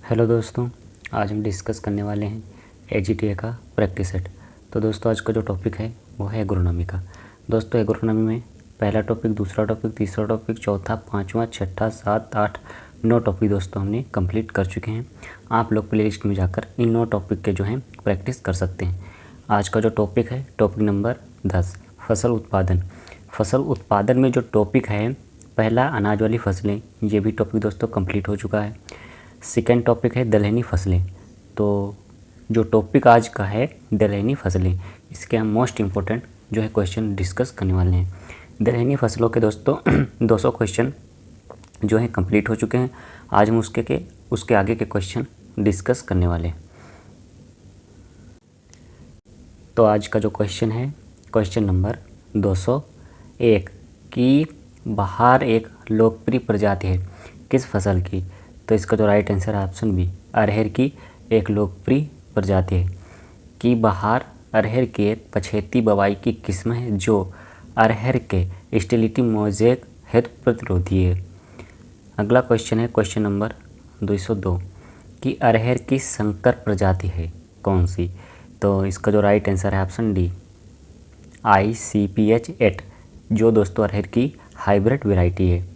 Hello दोस्तों, आज हम डिस्कस करने वाले हैं एजीटीए का प्रैक्टिस सेट। तो दोस्तों आज का जो टॉपिक है वो है एग्रोनॉमी का। दोस्तों एग्रोनॉमी में पहला टॉपिक, दूसरा टॉपिक, तीसरा टॉपिक, चौथा, पाँचवा, छठा, 7, 8, 9 टॉपिक दोस्तों हमने कंप्लीट कर चुके हैं। आप लोग प्लेलिस्ट में जाकर इन 9 टॉपिक के जो हैं प्रैक्टिस कर सकते हैं। आज का जो टॉपिक है टॉपिक नंबर 10, फसल उत्पादन। फसल उत्पादन में जो टॉपिक है पहला अनाज वाली फसलें, ये भी टॉपिक दोस्तों कंप्लीट हो चुका है। सेकेंड टॉपिक है दलहनी फसलें। तो जो टॉपिक आज का है दलहनी फसलें, इसके हम मोस्ट इम्पोर्टेंट जो है क्वेश्चन डिस्कस करने वाले हैं। दलहनी फसलों के दोस्तों 200 क्वेश्चन जो है कंप्लीट हो चुके हैं। आज हम उसके आगे के क्वेश्चन डिस्कस करने वाले हैं। तो आज का जो क्वेश्चन है क्वेश्चन नंबर 201 कि बहार एक लोकप्रिय प्रजाति है किस फसल की। तो इसका जो राइट आंसर है ऑप्शन बी, अरहर की एक लोकप्रिय प्रजाति है। कि बहार अरहर की एक पछेती बवाई की किस्म है जो अरहर के स्टेलिटी मोज़ेक हेतु प्रतिरोधी है। अगला क्वेश्चन है क्वेश्चन नंबर 202 कि अरहर की संकर प्रजाति है कौन सी। तो इसका जो राइट आंसर है ऑप्शन डी, ICPH 8, जो दोस्तों अरहर की हाइब्रिड वैरायटी है।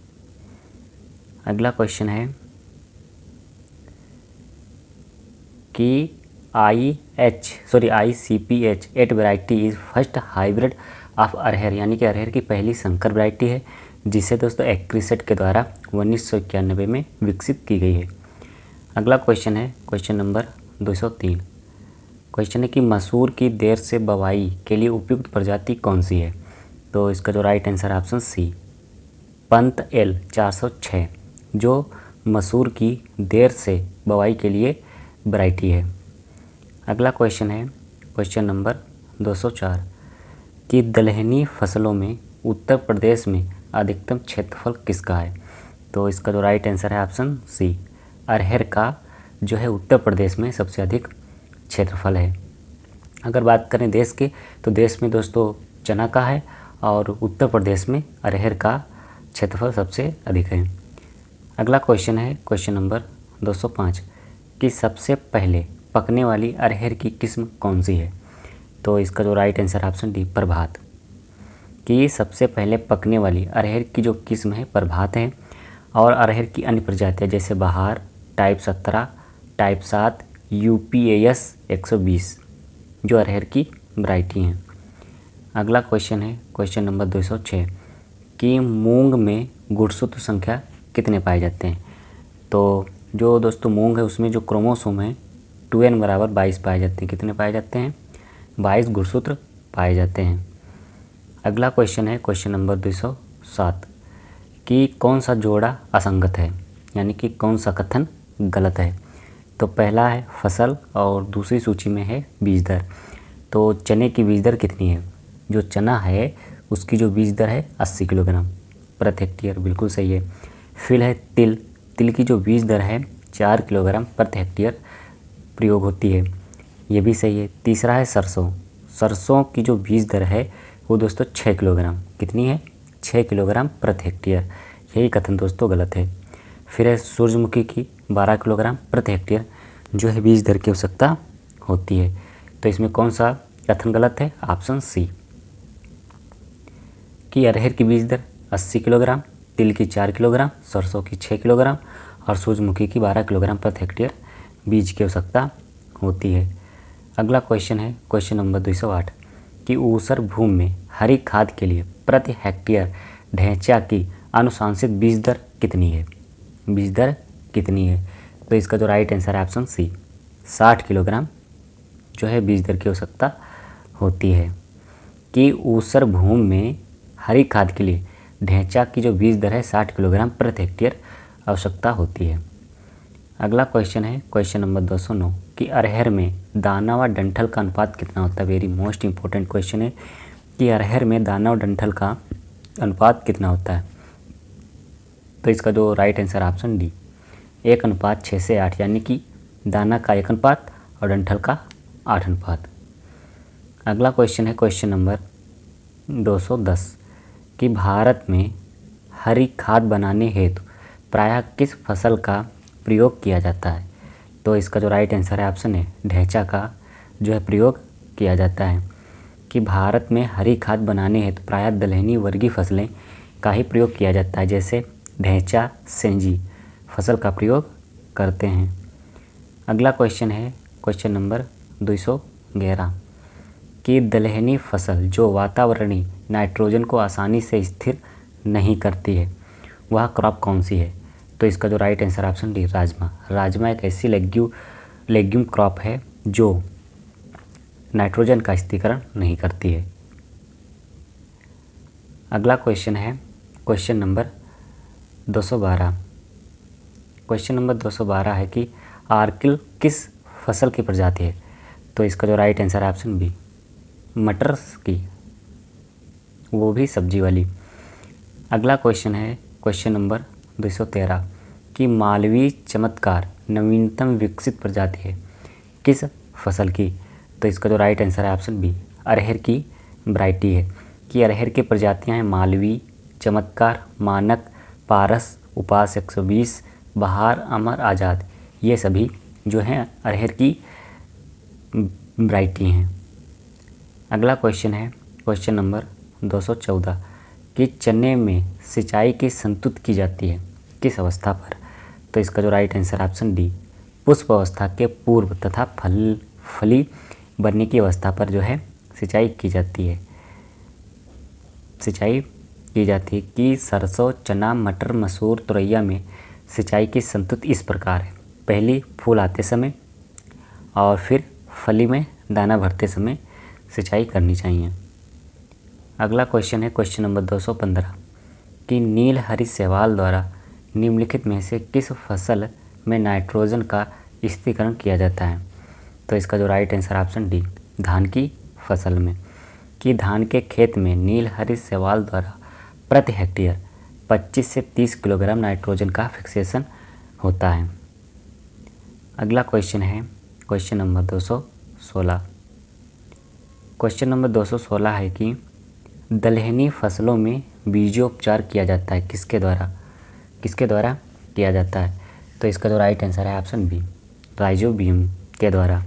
अगला क्वेश्चन है कि ICPH 8 variety is first hybrid of अरहर, यानी कि अरहर की पहली संकर वैरायटी है जिसे दोस्तों एक्रिसेट के द्वारा 1991 में विकसित की गई है। अगला क्वेश्चन है क्वेश्चन नंबर 203। क्वेश्चन है कि मसूर की देर से बवाई के लिए उपयुक्त प्रजाति कौन सी है। तो इसका जो राइट आंसर है ऑप्शन सी, पंत L 406, जो मसूर की देर से बवाई के लिए वैरायटी है। अगला क्वेश्चन है क्वेश्चन नंबर 204 कि दलहनी फसलों में उत्तर प्रदेश में अधिकतम क्षेत्रफल किसका है। तो इसका जो राइट आंसर है ऑप्शन सी, अरहर का जो है उत्तर प्रदेश में सबसे अधिक क्षेत्रफल है। अगर बात करें देश की, तो देश में दोस्तों चना का है और उत्तर प्रदेश में अरहर का क्षेत्रफल सबसे अधिक है। अगला क्वेश्चन है क्वेश्चन नंबर 205 कि सबसे पहले पकने वाली अरहर की किस्म कौन सी है। तो इसका जो राइट आंसर ऑप्शन डी, प्रभात। कि सबसे पहले पकने वाली अरहर की जो किस्म है प्रभात है। और अरहर की अन्य प्रजातियाँ जैसे बहार, टाइप 17, टाइप 7, UPAS 120 जो अरहर की वैरायटी हैं। अगला क्वेश्चन है क्वेश्चन नंबर 206 कि मूंग में गुणसूत्र संख्या कितने पाए जाते हैं। तो जो दोस्तों मूंग है उसमें जो क्रोमोसोम है 2n बराबर 22 पाए जाते हैं। कितने पाए जाते हैं? 22 गुणसूत्र पाए जाते हैं। अगला क्वेश्चन है क्वेश्चन नंबर 207 कि कौन सा जोड़ा असंगत है, यानी कि कौन सा कथन गलत है। तो पहला है फसल और दूसरी सूची में है बीज दर। तो चने की बीज दर कितनी है? जो चना है उसकी जो बीज दर है 80 किलोग्राम प्रति हेक्टेयर, बिल्कुल सही है। फिर है तिल, तिल की जो बीज दर है 4 किलोग्राम प्रति हेक्टेयर प्रयोग होती है, ये भी सही है। तीसरा है सरसों, सरसों की जो बीज दर है वो दोस्तों 6 किलोग्राम, कितनी है? 6 किलोग्राम प्रति हेक्टेयर, यही कथन दोस्तों गलत है। फिर है सूरजमुखी की 12 किलोग्राम प्रति हेक्टेयर जो है बीज दर की आवश्यकता होती है। तो इसमें कौन सा कथन गलत है? ऑप्शन सी, कि अरहर की बीज दर 80 किलोग्राम, तिल की 4 किलोग्राम, सरसों की 6 किलोग्राम और सूरजमुखी की 12 किलोग्राम प्रति हेक्टेयर बीज की आवश्यकता होती है। अगला क्वेश्चन है क्वेश्चन नंबर 208 कि ऊसर भूमि में हरी खाद के लिए प्रति हेक्टेयर ढैंचा की अनुशंसित बीज दर कितनी है? बीज दर कितनी है? तो इसका जो राइट आंसर है ऑप्शन सी, 60 किलोग्राम जो है बीज दर की आवश्यकता होती है। कि ऊसर भूमि में हरी खाद के लिए ढैंचा की जो बीज दर है 60 किलोग्राम प्रति हेक्टेयर आवश्यकता होती है। अगला क्वेश्चन है क्वेश्चन नंबर 209 कि अरहर में दाना व डंठल का अनुपात कितना होता है। वेरी मोस्ट इंपॉर्टेंट क्वेश्चन है कि अरहर में दाना और डंठल का अनुपात कितना होता है। तो इसका जो राइट आंसर ऑप्शन डी, 1:6 से 8, यानी कि दाना का 1 अनुपात और डंठल का 8 अनुपात। अगला क्वेश्चन है क्वेश्चन नंबर 210 कि भारत में हरी खाद बनाने हेतु प्रायः किस फसल का प्रयोग किया जाता है। तो इसका जो राइट आंसर है ऑप्शन है ढैंचा का जो है प्रयोग किया जाता है। कि भारत में हरी खाद बनाने हेतु प्रायः दलहनी वर्गीय फसलें का ही प्रयोग किया जाता है, जैसे ढैंचा सेंजी फसल का प्रयोग करते हैं। अगला क्वेश्चन है क्वेश्चन नंबर 211 कि दलहनी फसल जो वातावरणीय नाइट्रोजन को आसानी से स्थिर नहीं करती है वह क्रॉप कौन सी है? तो इसका जो right answer option D rajma. Rajma एक ऐसी लेग्यूम क्रॉप है जो नाइट्रोजन का स्थिरीकरण नहीं करती है। अगला क्वेश्चन है क्वेश्चन नंबर 212। क्वेश्चन नंबर 212 है कि आर्किल किस फसल की प्रजाति है? तो इसका जो राइट आंसर है ऑप्शन बी मटर की, वो भी सब्जी वाली। अगला क्वेश्चन है क्वेश्चन नंबर 213 कि मालवीय चमत्कार नवीनतम विकसित प्रजाति है किस फसल की? तो इसका जो राइट आंसर है ऑप्शन बी अरहर की वैरायटी है। कि अरहर की प्रजातियां हैं मालवीय, चमत्कार, मानक, पारस, उपास 120, बहार, अमर, आज़ाद। ये सभी जो हैं अरहर की वैरायटी हैं। अगला क्वेश्चन है क्वेश्चन नंबर 214 कि चने में सिंचाई की संतुत की जाती है किस अवस्था पर? तो इसका जो राइट आंसर ऑप्शन डी पुष्प अवस्था के पूर्व तथा फली बनने की अवस्था पर जो है सिंचाई की जाती है। कि सरसों, चना, मटर, मसूर, तुरैया में सिंचाई की संतुत इस प्रकार है। पहली फूल आते समय और फिर फली में दाना भरते समय सिंचाई करनी चाहिए। अगला क्वेश्चन है क्वेश्चन नंबर 215 कि नील हरी सहवाल द्वारा निम्नलिखित में से किस फसल में नाइट्रोजन का स्थिरीकरण किया जाता है? तो इसका जो राइट आंसर ऑप्शन डी धान की फसल में। कि धान के खेत में नील हरी सहवाल द्वारा प्रति हेक्टेयर 25 से 30 किलोग्राम नाइट्रोजन का फिक्सेशन होता है। अगला क्वेश्चन है क्वेश्चन नंबर 216। क्वेश्चन नंबर 216 है कि दलहनी फसलों में बीजोपचार किया जाता है किसके द्वारा किया जाता है? तो इसका जो राइट आंसर है ऑप्शन बी राइजोबियम के द्वारा।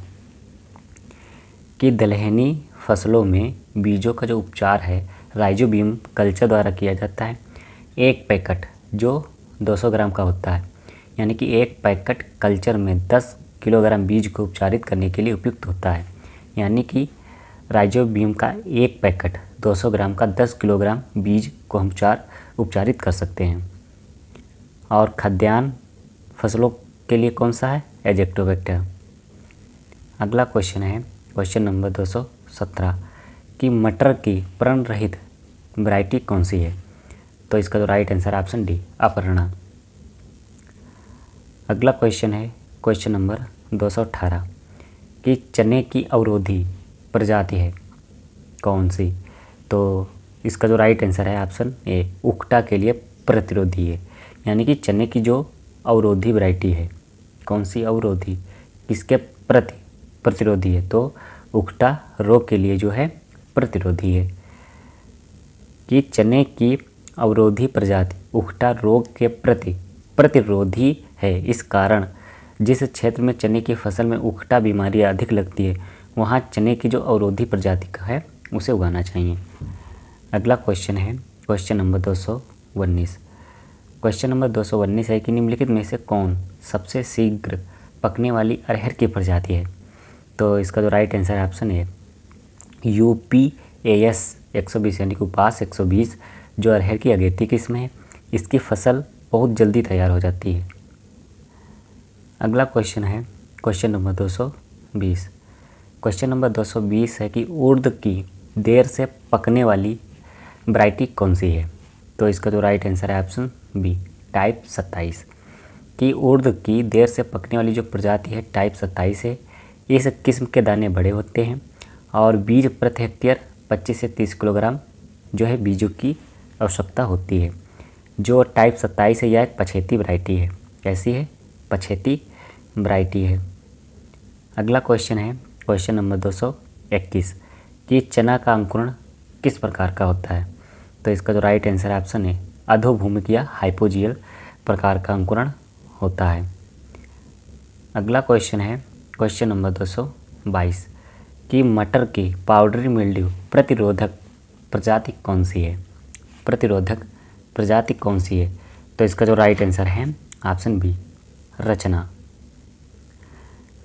कि दलहनी फसलों में बीजों का जो उपचार है राइजोबियम कल्चर द्वारा किया जाता है। एक पैकेट जो 200 ग्राम का होता है, यानी कि एक पैकेट कल्चर में 10 किलोग्राम बीज को उपचारित करने के लिए उपयुक्त होता है। यानी कि राइजोबियम का एक पैकेट 200 ग्राम का 10 किलोग्राम बीज को हम उपचारित कर सकते हैं। और खाद्यान्न फसलों के लिए कौन सा है? एजेक्टोबैक्टर। अगला क्वेश्चन है क्वेश्चन नंबर 217 कि मटर की प्रण रहित वैरायटी कौन सी है? तो इसका जो right answer option D Aparna. अगला क्वेश्चन है क्वेश्चन नंबर 218 कि चने की अवरोधी प्रजाति है कौन सी? तो इसका जो राइट आंसर है ऑप्शन ए उकटा के लिए प्रतिरोधी है। यानी कि चने की जो अवरोधी वैरायटी है, कौन सी अवरोधी, किसके प्रति प्रतिरोधी है? तो उकटा रोग के लिए जो है प्रतिरोधी है। कि चने की अवरोधी प्रजाति उकटा रोग के प्रति प्रतिरोधी है। इस कारण जिस क्षेत्र में चने की फसल में उकटा बीमारी अधिक लगती है वहाँ चने की जो अवरोधी प्रजाति का है उसे उगाना चाहिए। अगला क्वेश्चन है क्वेश्चन नंबर 219। क्वेश्चन नंबर 219 है कि निम्नलिखित में से कौन सबसे शीघ्र पकने वाली अरहर की प्रजाति है? तो इसका जो राइट आंसर है ऑप्शन है UPAS 120 यानी कि उपास 120 जो अरहर की अगेती किस्म है। इसकी फसल बहुत जल्दी तैयार हो जाती है। अगला क्वेश्चन है क्वेश्चन नंबर 220। क्वेश्चन नंबर 220 है कि उर्द की देर से पकने वाली वैरायटी कौन सी है? तो इसका जो राइट आंसर है ऑप्शन बी टाइप 27। कि उर्द की देर से पकने वाली जो प्रजाति है टाइप 27 है। इस किस्म के दाने बड़े होते हैं और बीज प्रति हेक्टेयर 25 से 30 किलोग्राम जो है बीजों की आवश्यकता होती है। जो टाइप 27 है यह एक पछेती वैरायटी है। कैसी है? पछेती वैरायटी है। अगला क्वेश्चन है क्वेश्चन नंबर 221 कि चना का अंकुरण किस प्रकार का होता है? तो इसका जो राइट आंसर ऑप्शन है अधोभूमिक या हाइपोजियल प्रकार का अंकुरण होता है। अगला क्वेश्चन है क्वेश्चन नंबर 222 कि मटर की पाउडरी मिल्ड्यू प्रतिरोधक प्रजाति कौन सी है। प्रतिरोधक प्रजाति कौन सी है? तो इसका जो राइट आंसर है ऑप्शन बी, रचना।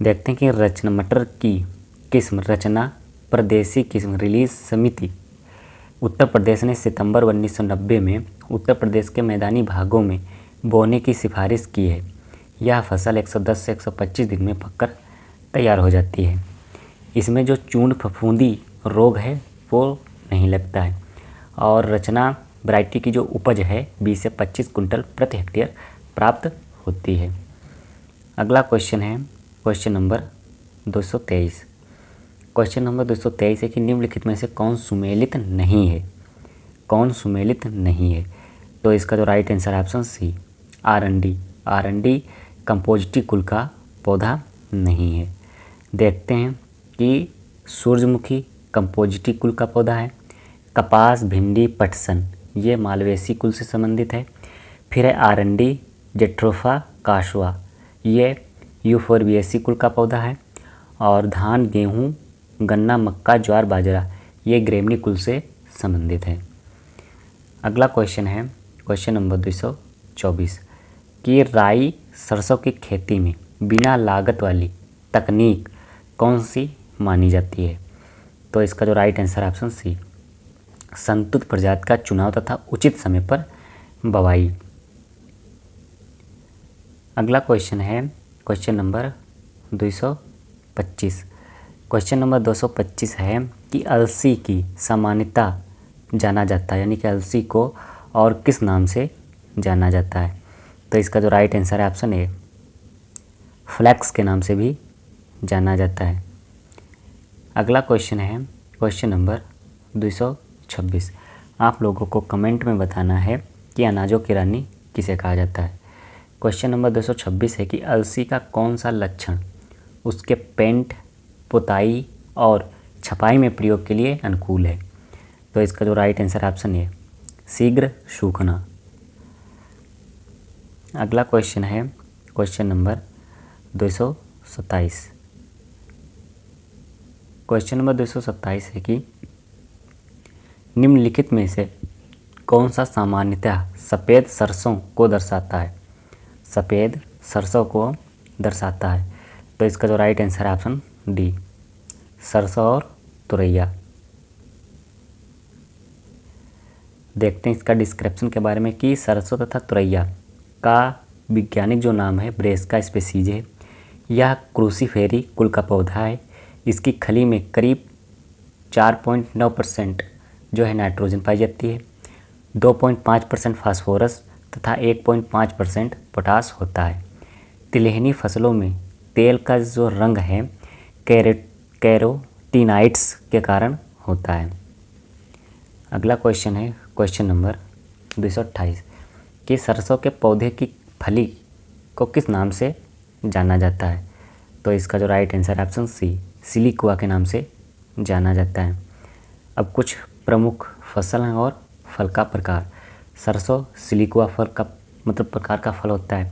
देखते हैं कि रचना मटर की किस्म रचना प्रदेशी किस्म रिलीज समिति उत्तर प्रदेश ने सितंबर 1990 में उत्तर प्रदेश के मैदानी भागों में बोने की सिफारिश की है। यह फसल 110 से 125 दिन में पककर तैयार हो जाती है। इसमें जो चूंड फफूंदी रोग है वो नहीं लगता है और रचना वैरायटी की जो उपज है 20 से 25 कुंटल प्रति हेक्टेयर प्राप्त होती है। अगला क्वेश्चन है क्वेश्चन नंबर 223। क्वेश्चन नंबर 223 है कि निम्नलिखित में से कौन सुमेलित नहीं है। कौन सुमेलित नहीं है? तो इसका जो राइट आंसर है ऑप्शन सी, आरंडी। आरंडी कंपोजिटी कुल का पौधा नहीं है। देखते हैं कि सूरजमुखी कंपोजिटी कुल का पौधा है। कपास, भिंडी, पटसन ये मालवेसी कुल से संबंधित है। फिर है आरंडी जेट्रोफा काशवा, ये यूफोरबिएसी कुल का पौधा है। और धान, गेहूँ, गन्ना, मक्का, ज्वार, बाजरा ये ग्रेमनी कुल से संबंधित है। अगला क्वेश्चन है क्वेश्चन नंबर 224 कि राई सरसों की खेती में बिना लागत वाली तकनीक कौन सी मानी जाती है। तो इसका जो राइट आंसर ऑप्शन सी, संतुलित प्रजाति का चुनाव तथा उचित समय पर बवाई। अगला क्वेश्चन है क्वेश्चन नंबर 225। क्वेश्चन नंबर 225 है कि अलसी की सामान्यता जाना जाता है, यानी कि अलसी को और किस नाम से जाना जाता है। तो इसका जो राइट आंसर है ऑप्शन ए, फ्लैक्स के नाम से भी जाना जाता है। अगला क्वेश्चन है क्वेश्चन नंबर 226। आप लोगों को कमेंट में बताना है कि अनाजों की रानी किसे कहा जाता है। क्वेश्चन नंबर 226 है कि अलसी का कौन सा लक्षण उसके पेंट, पुताई और छपाई में प्रयोग के लिए अनुकूल है। तो इसका जो राइट आंसर ऑप्शन है, शीघ्र सूखना। अगला क्वेश्चन है क्वेश्चन नंबर 227। क्वेश्चन नंबर 227 है कि निम्नलिखित में से कौन सा सामान्यतः सफ़ेद सरसों को दर्शाता है। सफ़ेद सरसों को दर्शाता है। तो इसका जो राइट आंसर है ऑप्शन डी, सरसों और तुरैया। देखते हैं इसका डिस्क्रिप्शन के बारे में कि सरसों तथा तुरैया का वैज्ञानिक जो नाम है ब्रेस्का स्पीसीज है। यह क्रूसीफेरी कुल का पौधा है। इसकी खली में करीब 4.9% जो है नाइट्रोजन पाई जाती है, 2.5% फास्फोरस तथा 1.5% पोटास होता है। तिलहनी फसलों में तेल का जो रंग है कैरोटीनाइड्स के कारण होता है। अगला क्वेश्चन है क्वेश्चन नंबर 228 कि सरसों के पौधे की फली को किस नाम से जाना जाता है। तो इसका जो राइट आंसर है ऑप्शन सी, सिलिकुआ के नाम से जाना जाता है। अब कुछ प्रमुख फसल हैं और फल का प्रकार। सरसों सिलिकुआ फल का मतलब प्रकार का फल होता है।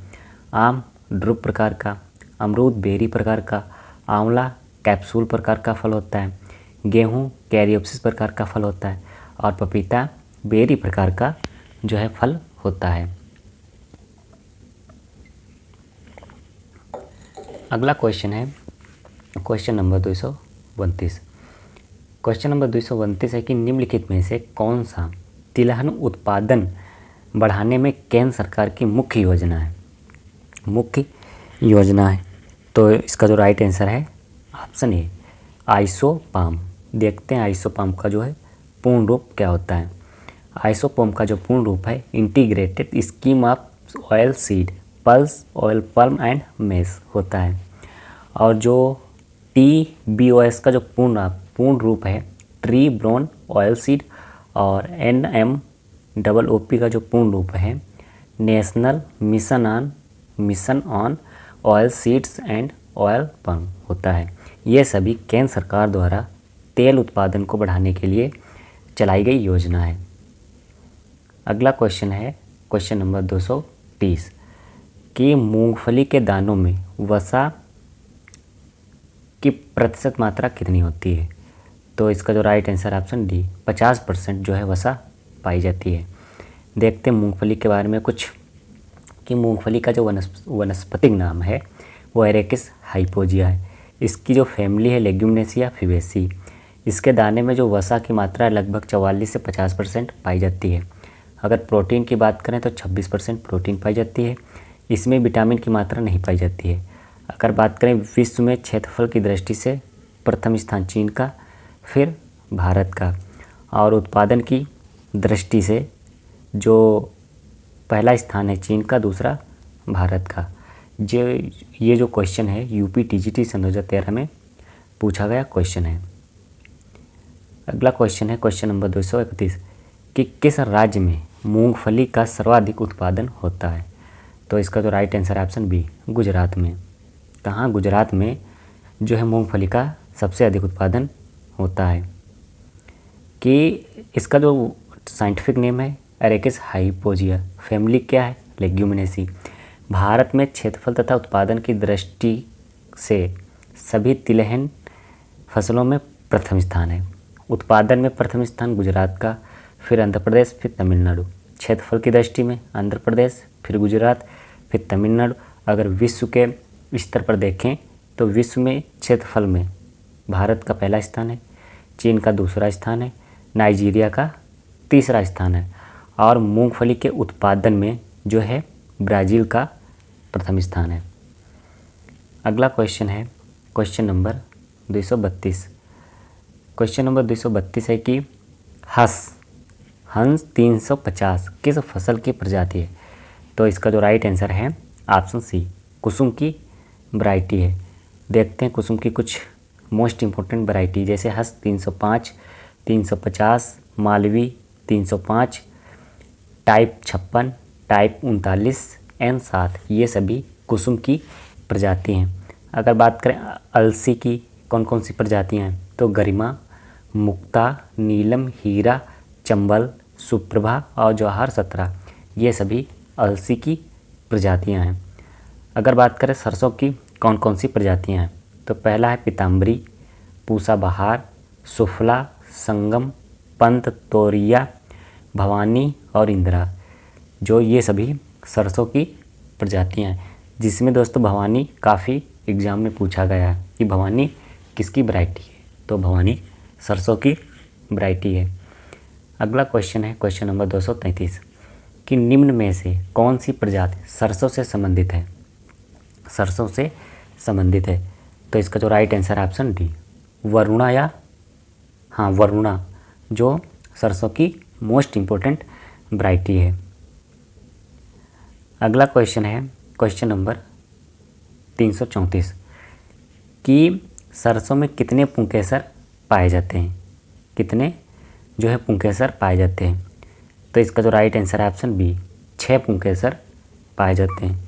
आम ड्रुप प्रकार का, अमरूद बेरी प्रकार का, आंवला कैप्सूल प्रकार का फल होता है, गेहूँ कैरियोप्सिस प्रकार का फल होता है और पपीता बेरी प्रकार का जो है फल होता है। अगला क्वेश्चन है क्वेश्चन नंबर 229। क्वेश्चन नंबर 229 है कि निम्नलिखित में से कौन सा तिलहन उत्पादन बढ़ाने में केंद्र सरकार की मुख्य योजना है। मुख्य योजना है। तो इसका जो राइट आंसर है ऑप्शन ए, आइसोपाम। देखते हैं आइसोपाम का जो है पूर्ण रूप क्या होता है। आइसोपाम का जो पूर्ण रूप है integrated scheme of oil seed pulse oil plum and mess होता है। और जो TBOS का जो पूर्ण रूप है ट्री ब्रोन ऑयल सीड और NMOOP का जो पूर्ण रूप है national mission on oil seeds and oil plum होता है। ये सभी केंद्र सरकार द्वारा तेल उत्पादन को बढ़ाने के लिए चलाई गई योजना है। अगला क्वेश्चन है क्वेश्चन नंबर 230 कि मूंगफली के दानों में वसा की प्रतिशत मात्रा कितनी होती है? तो इसका जो राइट आंसर ऑप्शन डी 50% जो है वसा पाई जाती है। देखते हैं मूंगफली के बारे में कुछ कि मूंगफली का जो वनस्पतिक नाम है वो एरेकिस हाइपोजिया है। इसकी जो फैमिली है लेग्यूमिनेसिया फिवेसी। इसके दाने में जो वसा की मात्रा लगभग 44 से 50% पाई जाती है। अगर प्रोटीन की बात करें तो 26% प्रोटीन पाई जाती है। इसमें विटामिन की मात्रा नहीं पाई जाती है। अगर बात करें विश्व में क्षेत्रफल की दृष्टि से प्रथम स्थान चीन का, फिर भारत का, और उत्पादन की दृष्टि से जो पहला स्थान है चीन का, दूसरा भारत का। ये जो क्वेश्चन है यूपी टीजीटी सन 2013 में पूछा गया क्वेश्चन है। अगला क्वेश्चन है क्वेश्चन नंबर 231 कि किस राज्य में मूंगफली का सर्वाधिक उत्पादन होता है? तो इसका जो right answer option B Gujarat में। कहाँ? गुजरात में जो है मूंगफली का सबसे अधिक उत्पादन होता है। कि इसका जो साइंटिफिक नेम है एरेकिस हाइपोजिया, फैमिली क्या है? लेग्यूमिनेसी। भारत में क्षेत्रफल तथा उत्पादन की दृष्टि से सभी तिलहन फसलों में प्रथम स्थान है। उत्पादन में प्रथम स्थान गुजरात का, फिर आंध्र प्रदेश, फिर तमिलनाडु। क्षेत्रफल की दृष्टि में आंध्र प्रदेश, फिर गुजरात, फिर तमिलनाडु। अगर विश्व के स्तर पर देखें तो विश्व में क्षेत्रफल में भारत का पहला स्थान है, चीन का दूसरा स्थान है, नाइजीरिया का तीसरा स्थान है, और मूंगफली के उत्पादन में जो है ब्राज़ील का प्रथम स्थान है। अगला क्वेश्चन है क्वेश्चन नंबर 232। क्वेश्चन नंबर 232 है कि हंस 350 किस फसल की प्रजाति है? तो इसका जो राइट आंसर है ऑप्शन सी कुसुम की वैरायटी है। देखते हैं कुसुम की कुछ मोस्ट इम्पोर्टेंट वैरायटी, जैसे हंस 305, 350, मालवी 305, टाइप 56, टाइप 39, N7, ये सभी कुसुम की प्रजाति हैं। अगर बात करें अलसी की कौन कौन सी प्रजातियाँ हैं, तो गरिमा, मुक्ता, नीलम, हीरा, चंबल, सुप्रभा और जवाहर 17, ये सभी अलसी की प्रजातियां हैं। अगर बात करें सरसों की कौन कौन सी प्रजातियां हैं, तो पहला है पीताम्बरी, पूसा बहार, सुफला, संगम, पंत, तोरिया, भवानी और इंदिरा, जो ये सभी सरसों की प्रजातियां हैं। जिसमें दोस्तों भवानी काफ़ी एग्जाम में पूछा गया है कि भवानी किसकी वैरायटी है, तो भवानी सरसों की वैरायटी है। अगला क्वेश्चन है क्वेश्चन नंबर 233 कि निम्न में से कौन सी प्रजाति सरसों से संबंधित है? सरसों से संबंधित है, तो इसका जो right answer option D Varuna, या हाँ वरुणा, जो सरसों की मोस्ट इम्पोर्टेंट वैरायटी है। अगला क्वेश्चन है क्वेश्चन नंबर 334 कि सरसों में कितने पुंकेसर पाए जाते हैं? कितने जो है पुंकेसर पाए जाते हैं? तो इसका जो राइट आंसर है ऑप्शन बी 6 पुंकेसर पाए जाते हैं।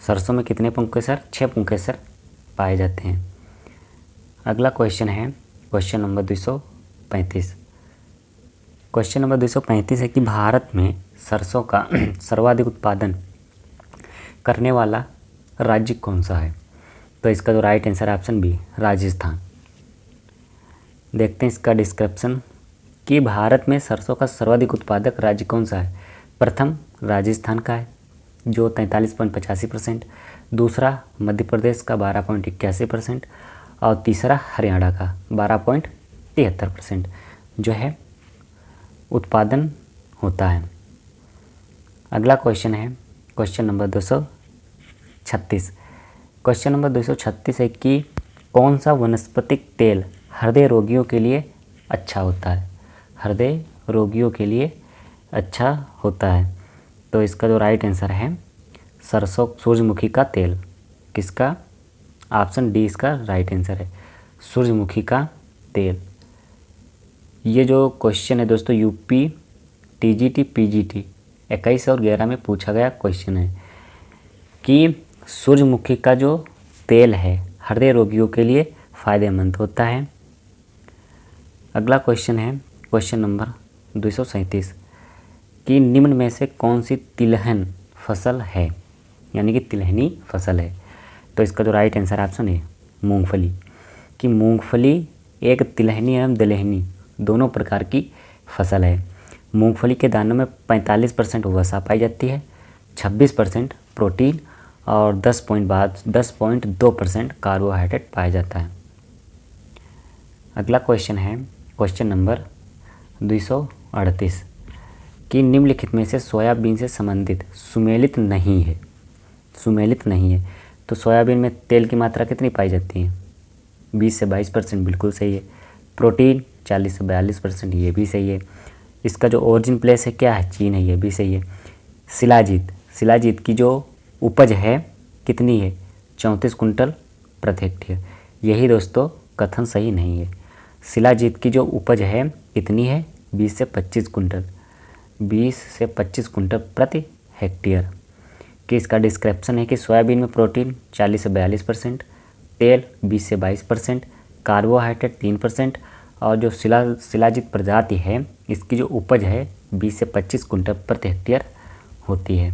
सरसों में कितने पुंकेसर? 6 पुंकेसर पाए जाते हैं। अगला क्वेश्चन है क्वेश्चन नंबर 235। क्वेश्चन नंबर 235 है कि भारत में सरसों का सर्वाधिक उत्पादन करने वाला राज्य कौन सा है? तो इसका जो राइट आंसर है ऑप्शन बी राजस्थान। देखते हैं इसका डिस्क्रिप्शन कि भारत में सरसों का सर्वाधिक उत्पादक राज्य कौन सा है। प्रथम राजस्थान का है जो 43.85%, दूसरा मध्य प्रदेश का 12.81% और तीसरा हरियाणा का 12.73% जो है उत्पादन होता है। अगला क्वेश्चन है क्वेश्चन नंबर 236। क्वेश्चन नंबर 236 है कि कौन सा वनस्पतिक तेल हृदय रोगियों के लिए अच्छा होता है? हृदय रोगियों के लिए अच्छा होता है, तो इसका जो राइट आंसर है सरसों सूरजमुखी का तेल। किसका? ऑप्शन डी इसका राइट आंसर है, सूरजमुखी का तेल। ये जो क्वेश्चन है दोस्तों यूपी टीजीटी पीजीटी 21 और 11 में पूछा गया क्वेश्चन है कि सूरजमुखी का जो तेल है हृदय रोगियों के लिए फ़ायदेमंद होता है। अगला क्वेश्चन है क्वेश्चन नंबर 237 कि निम्न में से कौन सी तिलहन फसल है, यानी कि तिलहनी फसल है? तो इसका जो राइट आंसर ऑप्शन है मूंगफली। कि मूंगफली एक तिलहनी एवं दलहनी दोनों प्रकार की फसल है। मूंगफली के दानों में 45% वसा पाई जाती है, 26% प्रोटीन और 10.2% कार्बोहाइड्रेट पाया जाता है। अगला क्वेश्चन है क्वेश्चन नंबर 238 कि निम्नलिखित में से सोयाबीन से संबंधित सुमेलित नहीं है। सुमेलित नहीं है तो सोयाबीन में तेल की मात्रा कितनी पाई जाती है? 20 से 22%, बिल्कुल सही है। प्रोटीन 40 से 42%, ये भी सही है। इसका जो ओरिजिन प्लेस है क्या है? चीन है, ये भी सही है। शिलाजीत की जो उपज है कितनी है? 34 कुंटल प्रति हेक्टेयर। यही दोस्तों कथन सही नहीं है। शिलाजीत की जो उपज है कितनी है? 20 से 25 कुंटल, 20 से 25 कुंटल प्रति हेक्टेयर। कि इसका डिस्क्रिप्शन है कि सोयाबीन में प्रोटीन 40 से 42%, तेल 20 से 22%, कार्बोहाइड्रेट 3% और जो शिलाजीत प्रजाति है इसकी जो उपज है 20 से 25 कुंटल प्रति हेक्टेयर होती है।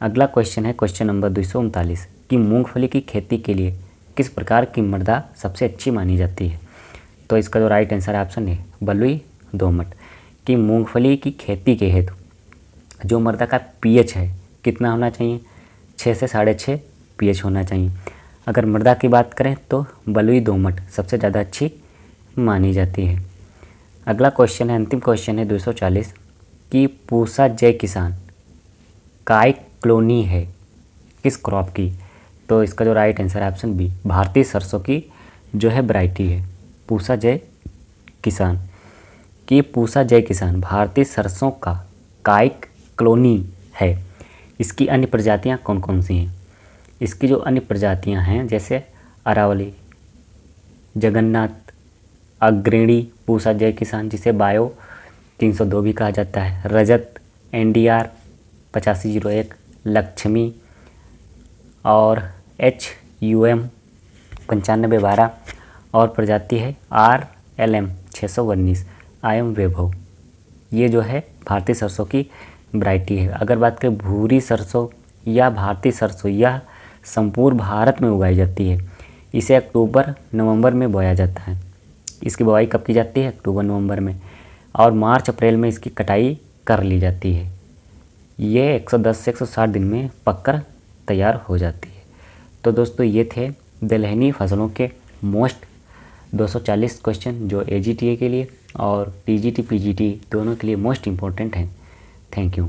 अगला क्वेश्चन है क्वेश्चन नंबर 239 कि मूंगफली की खेती के लिए किस प्रकार की मृदा सबसे अच्छी मानी जाती है? तो इसका जो राइट आंसर ऑप्शन है बलुई दोमट। कि मूंगफली की खेती के हेतु जो मृदा का पीएच है कितना होना चाहिए? 6 से 6.5 पीएच होना चाहिए। अगर मृदा की बात करें तो बलुई दोमट सबसे ज़्यादा अच्छी मानी जाती है। अगला क्वेश्चन है, अंतिम क्वेश्चन है 240 कि पूसा जय किसान काइक कॉलोनी है किस क्रॉप की? तो इसका जो राइट आंसर ऑप्शन बी भारतीय सरसों की जो है वैरायटी है पूसा जय किसान। कि पूसा जय किसान भारतीय सरसों का काइक कॉलोनी है। इसकी अन्य प्रजातियां कौन कौन सी हैं? इसकी जो अन्य प्रजातियां हैं जैसे अरावली, जगन्नाथ, अग्रणी पूसा जय किसान जिसे बायो 302 भी कहा जाता है, रजत, NDR 8501, लक्ष्मी और HUM 9512 और प्रजाति है RLM 619 आयम वैभव। ये जो है भारतीय सरसों की वैरायटी है। अगर बात करें भूरी सरसों या भारतीय सरसों, यह संपूर्ण भारत में उगाई जाती है। इसे अक्टूबर नवंबर में बोया जाता है। इसकी बुआई कब की जाती है? अक्टूबर नवंबर में, और मार्च अप्रैल में इसकी कटाई कर ली जाती है। ये 110 से 160 दिन में पककर तैयार हो जाती है। तो दोस्तों ये थे दलहनी फसलों के मोस्ट 240 क्वेश्चन जो AGTA के लिए और TGT PGT दोनों के लिए मोस्ट इम्पोर्टेंट हैं। Thank you.